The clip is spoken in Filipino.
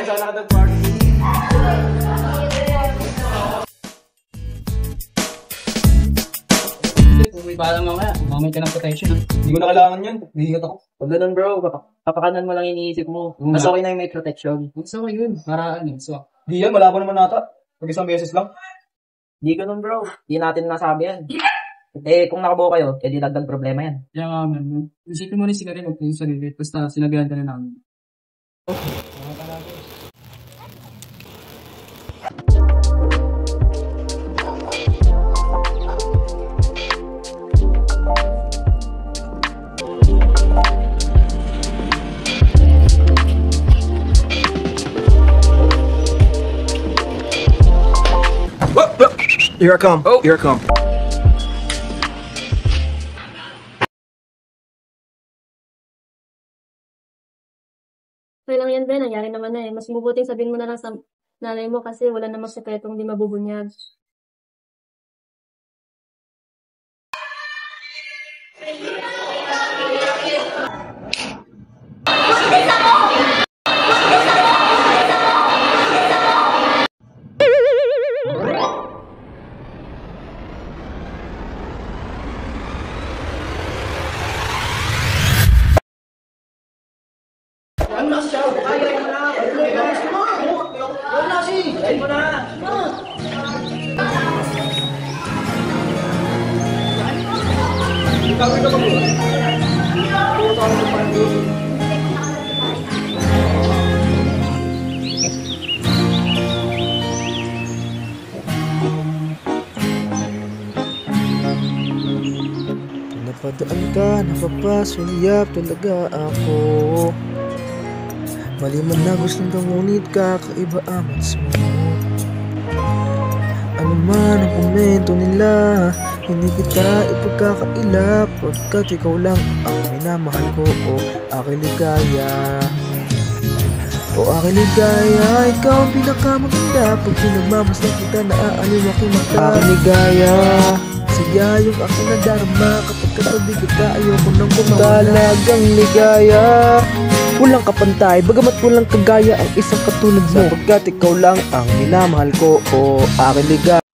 Sana ka nag-party. Uwi pa lang mamaya. Mamay ka ng protection. Hindi ko na kailangan yan. Bigat ako. Pag ganun bro, kapakanan mo lang iniisip mo. Mas okay na yung may protection. So, yun. Para ano. So, Di yan, malabo naman nata. Pag isang beses lang. Di ganun bro. Di natin nasabi yan. Eh, kung nakabuo kayo, edi dagdag problema yan. kaya nga man. Isipin mo rin si Karin, huwag yung sarili. Basta sinabihan ka na namin. Here I come. Oh. Here I come. Okay lang yan, Ben. Nangyari naman na eh. Mas mabuting sabihin mo na lang sa nanay mo kasi wala namang sekretong di mabubunyag. Napadaan ka, napapasulyap talaga ako. Mali man na gustong ka, ngunit kakaiba ang mas mo. Ano man ang komento nila, hindi kita ipagkakaila, pagkat ikaw lang ang minamahal ko. O aking ligaya, o aking ligaya, ikaw ang pinakamaganda. Pag pinagmamasdan kita, naaaliw aking mata. Aking ligaya, siya yung aking nadarama. Kapag katabi kita, ayoko nang kumawala. Talagang ligaya, walang kapantay, bagamat walang kagaya ang isang katulad mo. Sapagkat ikaw lang ang minamahal ko. O aking ligaya.